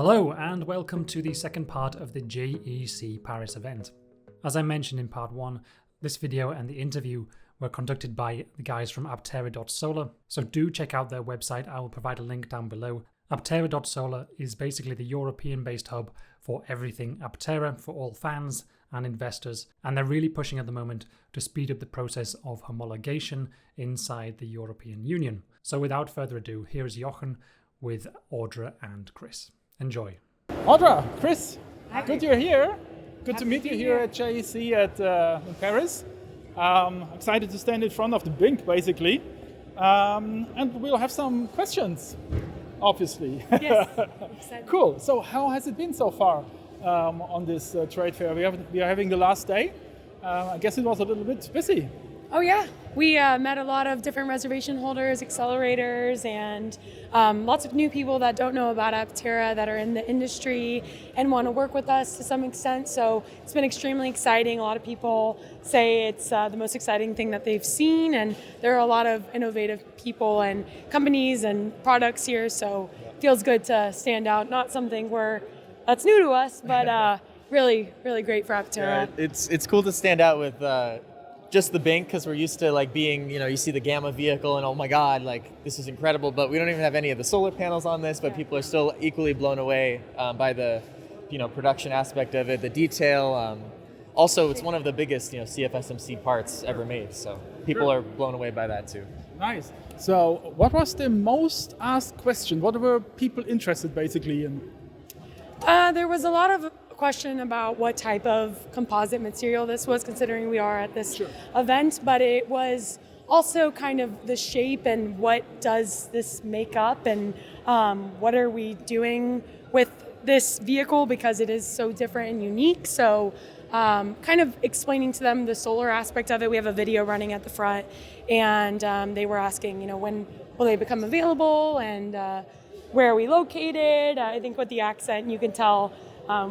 Hello and welcome to the second part of the JEC Paris event. As I mentioned in part 1, this video and the interview were conducted by the guys from Aptera.Solar, so do check out their website. I will provide a link down below. Aptera.Solar is basically the European-based hub for everything Aptera for all fans and investors, and they're really pushing at the moment to speed up the process of homologation inside the European Union. So without further ado, here is Jochen with Audra and Chris. Enjoy. Audra, Chris, Hi. good you're here. Good Happy to meet to you be here here. at JEC in Paris. Excited to stand in front of the Binc, basically. And we'll have some questions, obviously. Yes, excited. Cool. So how has it been so far on this trade fair? We are having the last day. I guess it was a little bit busy. Oh yeah, we met a lot of different reservation holders, accelerators, and lots of new people that don't know about Aptera that are in the industry and want to work with us to some extent. So it's been extremely exciting. A lot of people say it's the most exciting thing that they've seen, and there are a lot of innovative people and companies and products here. So it feels good to stand out. Not something that's new to us, but really, really great for Aptera. Yeah, it's cool to stand out with just the Binc, because we're used to like being, you see the Gamma vehicle and oh my God, like this is incredible, but we don't even have any of the solar panels on this, but people are still equally blown away by the, production aspect of it, the detail. Also, it's one of the biggest, CFSMC parts ever made, so people are blown away by that too. Nice. So what was the most asked question? What were people interested basically in? There was a lot of question about what type of composite material this was, considering we are at this event, but it was also kind of the shape and what does this make up, and what are we doing with this vehicle because it is so different and unique. So kind of explaining to them the solar aspect of it. We have a video running at the front, and they were asking, when will they become available, and where are we located? I think with the accent you can tell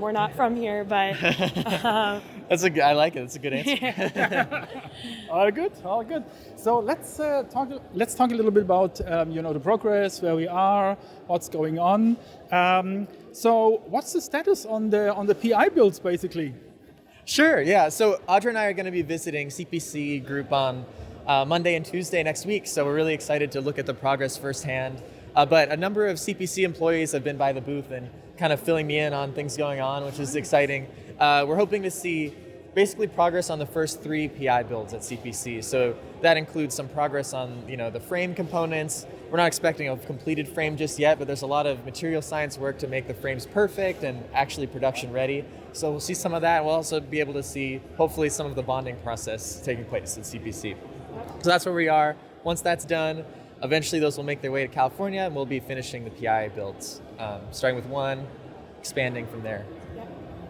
we're not from here, but I like it. That's a good answer. All good. So let's talk a little bit about the progress, where we are, what's going on. So what's the status on the PI builds basically? Sure, yeah. So Audra and I are going to be visiting CPC group on Monday and Tuesday next week. So we're really excited to look at the progress firsthand. But a number of CPC employees have been by the booth and kind of filling me in on things going on, which is exciting. We're hoping to see basically progress on the first 3 PI builds at CPC. So that includes some progress on the frame components. We're not expecting a completed frame just yet, but there's a lot of material science work to make the frames perfect and actually production ready. So we'll see some of that. We'll also be able to see hopefully some of the bonding process taking place at CPC. So that's where we are. Once that's done, eventually those will make their way to California, and we'll be finishing the PI builds, starting with 1, expanding from there.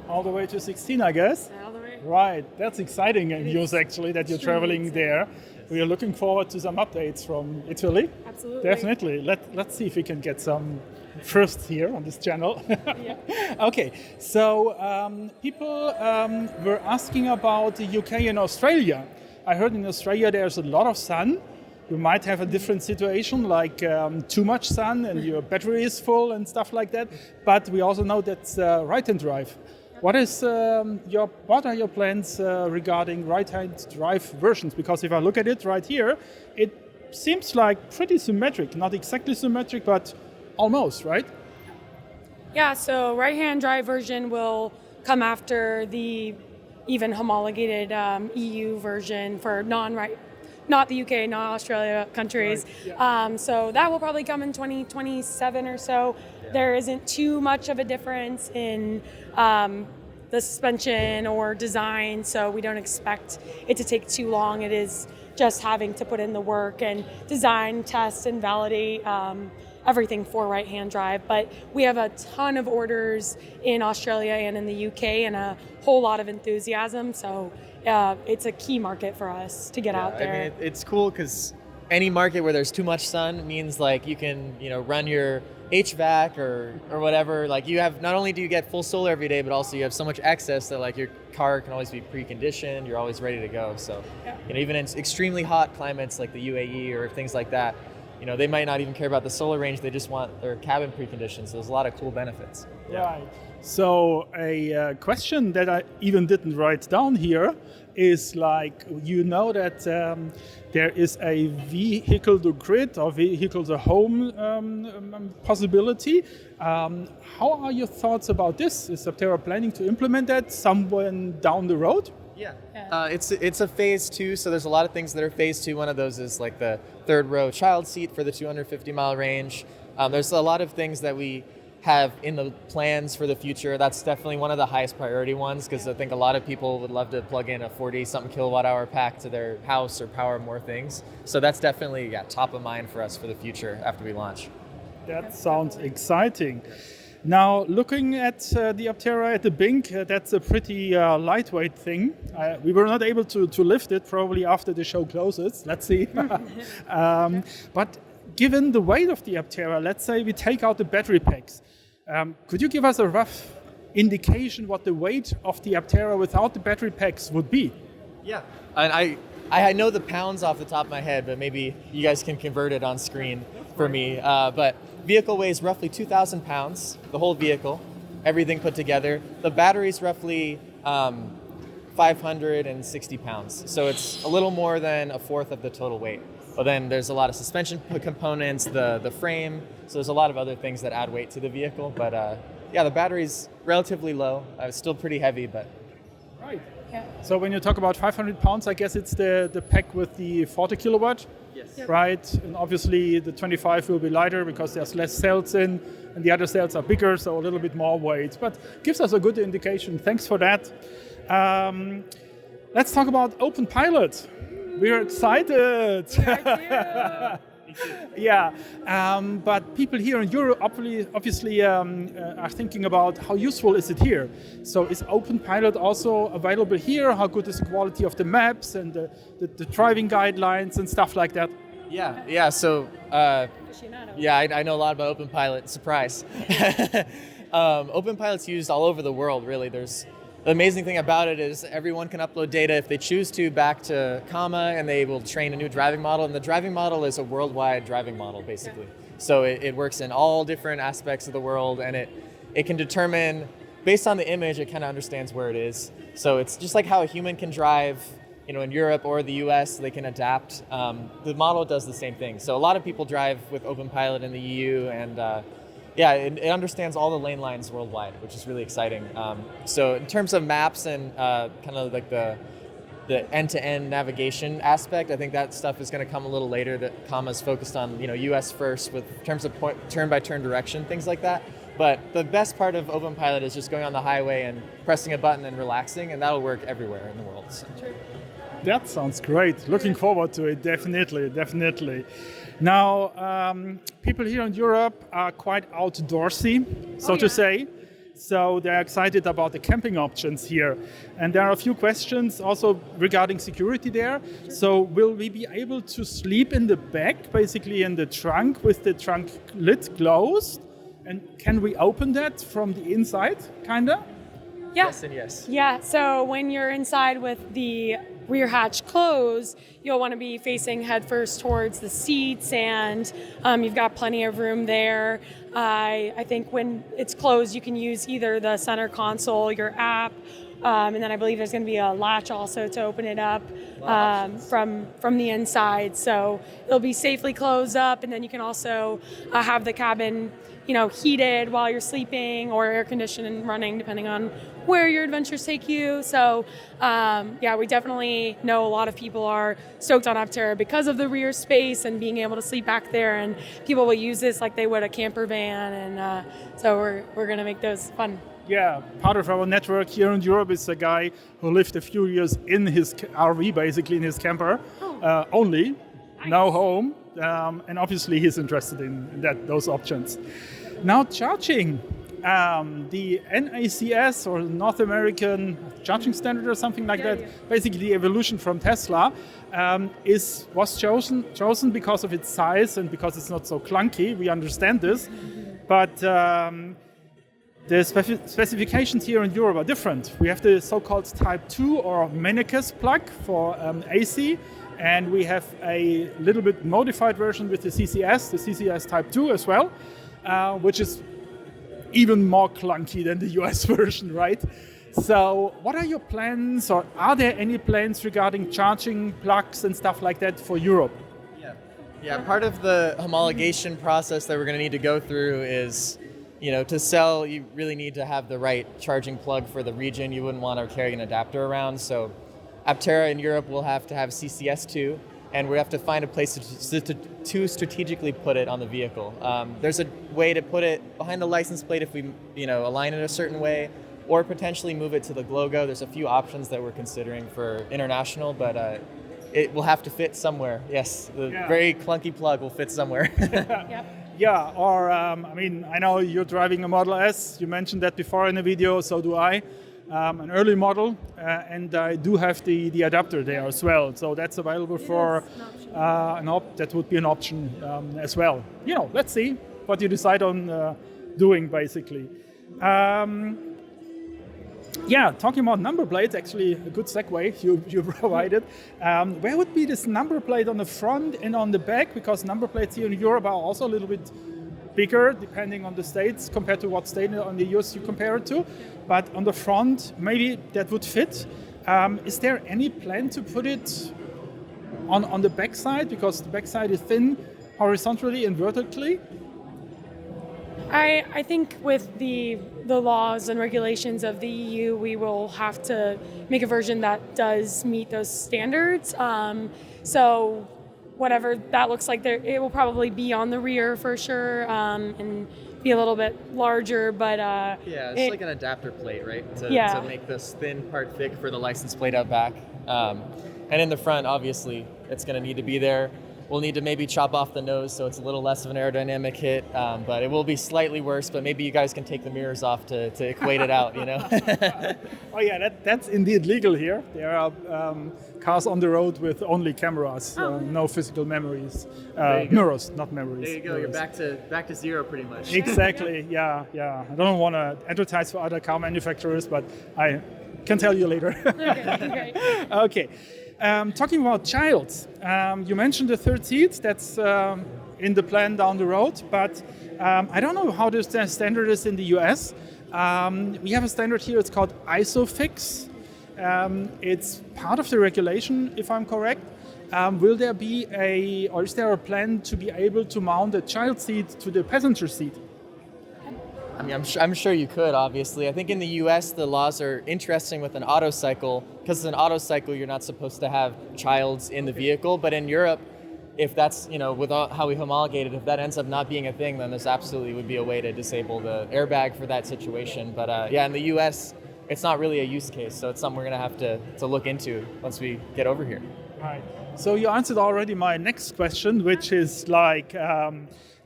All the way to 16, I guess. all the way. Right, that's exciting news actually that you're traveling there. We are looking forward to some updates from Italy. Absolutely. Definitely. Let's see if we can get some first here on this channel. Yeah. Okay, so people were asking about the UK and Australia. I heard in Australia there's a lot of sun. You might have a different situation, like too much sun and your battery is full and stuff like that. But we also know that's right-hand drive. What are your plans regarding right-hand drive versions? Because if I look at it right here, it seems like pretty symmetric. Not exactly symmetric, but almost, right? Yeah, so right-hand drive version will come after the even homologated EU version for not the UK, not Australia countries. Right, yeah. So that will probably come in 2027 or so. Yeah. There isn't too much of a difference in the suspension or design, so we don't expect it to take too long. It is just having to put in the work and design, test, and validate everything for right-hand drive. But we have a ton of orders in Australia and in the UK and a whole lot of enthusiasm. So it's a key market for us to get out there. I mean, it's cool because any market where there's too much sun means like you can, run your HVAC or whatever. Like you have, not only do you get full solar every day, but also you have so much excess that like your car can always be preconditioned. You're always ready to go. So, even in extremely hot climates like the UAE or things like that, they might not even care about the solar range, they just want their cabin preconditions. So there's a lot of cool benefits. Right. So a question that I even didn't write down here is like, that there is a vehicle to grid or vehicle to home possibility. How are your thoughts about this? Is Aptera planning to implement that somewhere down the road? Yeah. It's a phase 2, so there's a lot of things that are phase 2. One of those is like the third row child seat for the 250-mile range. There's a lot of things that we have in the plans for the future. That's definitely one of the highest priority ones, because I think a lot of people would love to plug in a 40-something kilowatt hour pack to their house or power more things. So that's definitely top of mind for us for the future after we launch. That sounds exciting. Now, looking at the Aptera at the Binc, that's a pretty lightweight thing. We were not able to lift it probably after the show closes. Let's see. But given the weight of the Aptera, let's say we take out the battery packs. Could you give us a rough indication what the weight of the Aptera without the battery packs would be? Yeah, and I know the pounds off the top of my head, but maybe you guys can convert it on screen for me. But vehicle weighs roughly 2,000 pounds, the whole vehicle, everything put together. The battery's roughly 560 pounds, so it's a little more than a fourth of the total weight. But then there's a lot of suspension components, the frame, so there's a lot of other things that add weight to the vehicle. But the battery's relatively low. It's still pretty heavy, but... Right. Yeah. So when you talk about 500 pounds, I guess it's the pack with the 40 kilowatt? Yes. Yep. Right, and obviously the 25 will be lighter because there's less cells in, and the other cells are bigger, so a little bit more weight. But gives us a good indication. Thanks for that. Let's talk about Open Pilot. We're excited. Yeah, but people here in Europe obviously are thinking about how useful is it here. So is Open Pilot also available here? How good is the quality of the maps and the driving guidelines and stuff like that? Yeah. So I know a lot about Open Pilot. Surprise. Open Pilot's used all over the world, really. The amazing thing about it is everyone can upload data if they choose to back to Comma, and they will train a new driving model. And the driving model is a worldwide driving model, basically. So it works in all different aspects of the world, and it can determine, based on the image, it kind of understands where it is. So it's just like how a human can drive, in Europe or the US, they can adapt. The model does the same thing. So a lot of people drive with Open Pilot in the EU, and it understands all the lane lines worldwide, which is really exciting. So in terms of maps and kind of like the end-to-end navigation aspect, I think that stuff is going to come a little later. That Comma's focused on US first with terms of turn-by-turn direction, things like that. But the best part of Open Pilot is just going on the highway and pressing a button and relaxing, and that'll work everywhere in the world. So. That sounds great. Looking forward to it, definitely. Now, people here in Europe are quite outdoorsy, to say. So they're excited about the camping options here. And there are a few questions also regarding security there. So will we be able to sleep in the back, basically in the trunk, with the trunk lid closed? And can we open that from the inside, kinda? Yeah. Yes and yes. Yeah, so when you're inside with the rear hatch closed, you'll want to be facing headfirst towards the seats, and you've got plenty of room there. I think when it's closed, you can use either the center console, your app, and then I believe there's going to be a latch also to open it up from the inside. So it'll be safely closed up, and then you can also have the cabin heated while you're sleeping, or air conditioned and running, depending on where your adventures take you. So we definitely know a lot of people are stoked on Aptera because of the rear space and being able to sleep back there, and people will use this like they would a camper van, and so we're going to make those fun. Yeah, part of our network here in Europe is a guy who lived a few years in his RV, basically in his camper, only, nice. No home, and obviously he's interested in those options. Now charging, the NACS, or North American Charging Standard or something like that, basically the evolution from Tesla, was chosen because of its size and because it's not so clunky. We understand this, but the specifications here in Europe are different. We have the so-called Type 2 or Mennekes plug for AC, And we have a little bit modified version with the CCS Type 2 as well, which is even more clunky than the US version, right? So what are your plans, or are there any plans regarding charging plugs and stuff like that for Europe? Yeah, part of the homologation process that we're going to need to go through is, to sell, you really need to have the right charging plug for the region. You wouldn't want to carry an adapter around. So Aptera in Europe will have to have CCS2, and we have to find a place to strategically put it on the vehicle. There's a way to put it behind the license plate if we, align it a certain way, or potentially move it to the logo. There's a few options that we're considering for international, but it will have to fit somewhere. Yes, the very clunky plug will fit somewhere. Yeah, or I know you're driving a Model S. You mentioned that before in the video, so do I. An early model, and I do have the adapter there as well. So that's available for that would be an option as well. Let's see what you decide on doing, basically. Talking about number plates, actually a good segue you provided. Where would be this number plate on the front and on the back? Because number plates here in Europe are also a little bit bigger, depending on the states, compared to what state on the US you compare it to. But on the front, maybe that would fit. Is there any plan to put it on the back side? Because the back side is thin horizontally and vertically. I think with the laws and regulations of the EU, we will have to make a version that does meet those standards. So whatever that looks like, it will probably be on the rear for sure, and be a little bit larger. But it's like an adapter plate, right? To make this thin part thick for the license plate out back. And in the front, obviously, it's going to need to be there. We'll need to maybe chop off the nose so it's a little less of an aerodynamic hit, but it will be slightly worse, but maybe you guys can take the mirrors off to equate it out, Oh yeah, that's indeed legal here. There are cars on the road with only cameras, no physical memories. Mirrors, not memories. There you go, mirrors. You're back to zero pretty much. Exactly, yeah. I don't want to advertise for other car manufacturers, but I can tell you later. Okay. Okay. Talking about childs, you mentioned the third seat. That's in the plan down the road, but I don't know how the standard is in the US. We have a standard here. It's called ISOFIX. It's part of the regulation, if I'm correct. Will there be or is there a plan to be able to mount a child seat to the passenger seat? I mean, I'm sure you could, obviously. I think in the US, the laws are interesting with an auto cycle. Because it's an auto cycle, you're not supposed to have childs in the vehicle. But in Europe, if that's, with how we homologated, if that ends up not being a thing, then there's absolutely would be a way to disable the airbag for that situation. But in the US, it's not really a use case. So it's something we're going to have to look into once we get over here. Right. So you answered already my next question, which is like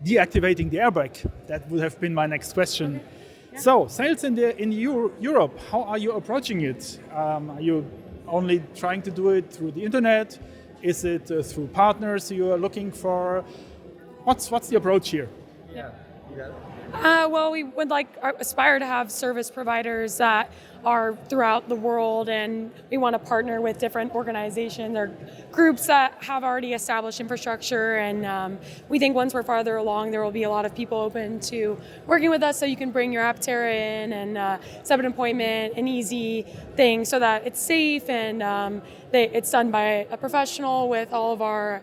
deactivating the airbag. That would have been my next question. Okay. Yeah. So sales in Europe, how are you approaching it? Are you only trying to do it through the internet? Is it through partners you are looking for? What's the approach here? Yeah, you got it. Well, we would aspire to have service providers that are throughout the world, and we want to partner with different organizations or groups that have already established infrastructure. And we think once we're farther along, there will be a lot of people open to working with us, so you can bring your Aptera in and set up an appointment, an easy thing, so that it's safe and it's done by a professional with all of our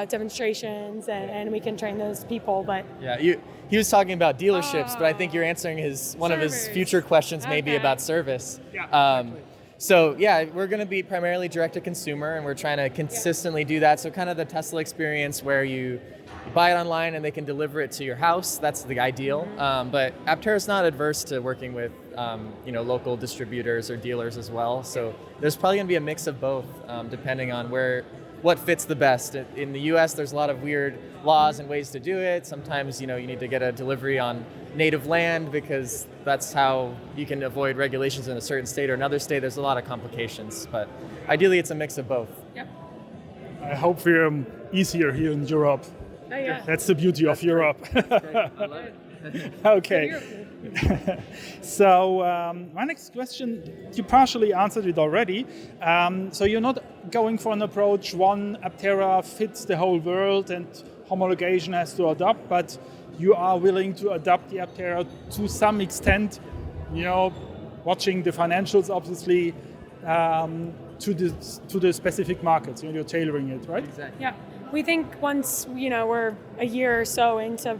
demonstrations, and we can train those people. But yeah, he was talking about dealerships, but I think you're answering one of his future questions, maybe about service. Yeah. So yeah, we're going to be primarily direct to consumer, and we're trying to consistently do that. So kind of the Tesla experience where you buy it online and they can deliver it to your house. That's the ideal. But Aptera's not adverse to working with local distributors or dealers as well. So there's probably going to be a mix of both, depending on what fits the best. In the US, there's a lot of weird laws and ways to do it. Sometimes, you need to get a delivery on native land because that's how you can avoid regulations in a certain state or another state. There's a lot of complications, but ideally it's a mix of both. Yep. I hope we're easier here in Europe. Oh, yeah. That's the beauty of Europe. Great. I love it. Okay. So my next question, you partially answered it already. So you're not going for an approach, one Aptera fits the whole world and homologation has to adopt, but you are willing to adapt the Aptera to some extent, watching the financials obviously to the specific markets. You're tailoring it, right? Exactly. Yeah, we think once we're a year or so into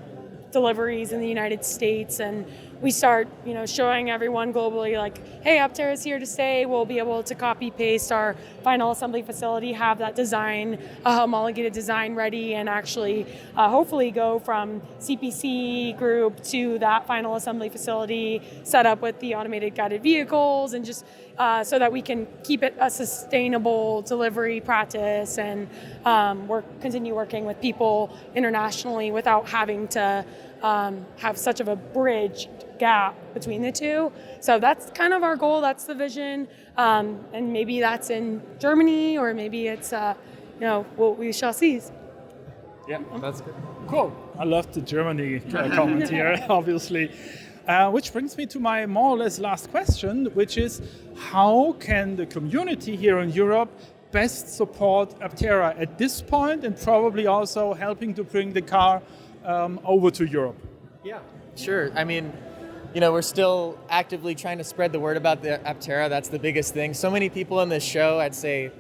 deliveries in the United States and we start showing everyone globally like, hey, Aptera is here to stay, we'll be able to copy paste our final assembly facility, have that design, a homologated design ready, and actually hopefully go from CPC group to that final assembly facility set up with the automated guided vehicles, and just so that we can keep it a sustainable delivery practice and continue working with people internationally without having to have such of a bridge gap between the two. So that's kind of our goal, that's the vision, and maybe that's in Germany or maybe it's we shall see. Yeah, that's good. Cool. I love the Germany comment here, obviously. Which brings me to my more or less last question, which is how can the community here in Europe best support Aptera at this point, and probably also helping to bring the car over to Europe? Yeah, sure. I mean, we're still actively trying to spread the word about the Aptera. That's the biggest thing. So many people in this show, I'd say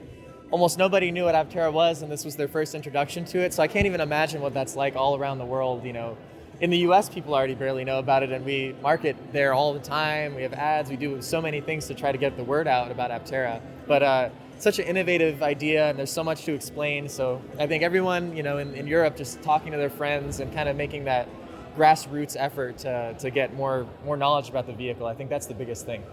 almost nobody knew what Aptera was, and this was their first introduction to it. So I can't even imagine what that's like all around the world. In the US, people already barely know about it, and we market there all the time. We have ads. We do so many things to try to get the word out about Aptera. But such an innovative idea, and there's so much to explain. So I think everyone, in Europe, just talking to their friends and kind of making that grassroots effort to get more knowledge about the vehicle. I think that's the biggest thing.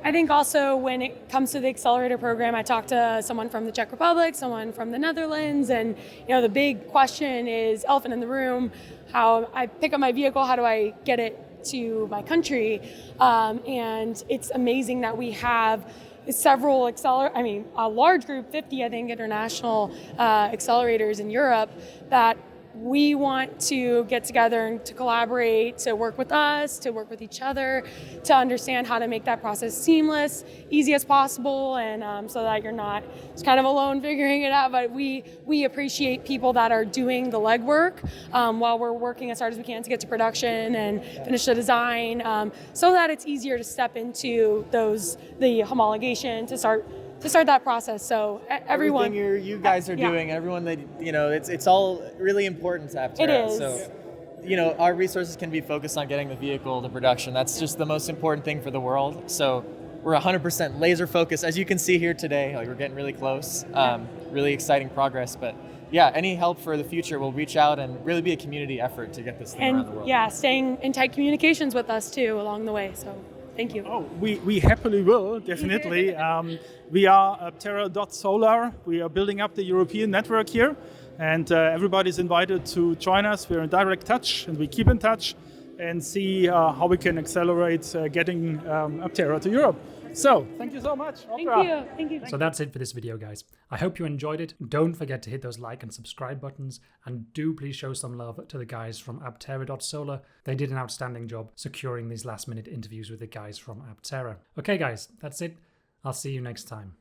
I think also when it comes to the accelerator program, I talked to someone from the Czech Republic, someone from the Netherlands, and the big question is, elephant in the room, how I pick up my vehicle, how do I get it to my country? And it's amazing that we have several a large group, 50 I think international accelerators in Europe that we want to get together and to collaborate, to work with us, to work with each other, to understand how to make that process seamless, easy as possible, and so that you're not just kind of alone figuring it out. But we appreciate people that are doing the legwork while we're working as hard as we can to get to production and finish the design, so that it's easier to step into the homologation to start that process. So everyone, everything you guys are doing, everyone that it's all really important to Aptera. It is. So, our resources can be focused on getting the vehicle to production. That's just the most important thing for the world. So we're 100% laser focused. As you can see here today, we're getting really close. Really exciting progress. But yeah, any help for the future, we'll reach out and really be a community effort to get this thing around the world. Yeah, staying in tight communications with us too along the way. So. Thank you. Oh, we happily will, definitely. We are Aptera.Solar. We are building up the European network here, and everybody's invited to join us. We're in direct touch, and we keep in touch and see how we can accelerate getting Aptera to Europe. So, thank you so much, Audra. Thank you. So that's it for this video, guys. I hope you enjoyed it. Don't forget to hit those like and subscribe buttons, and do please show some love to the guys from Aptera.Solar. They did an outstanding job securing these last-minute interviews with the guys from Aptera. Okay, guys, that's it. I'll see you next time.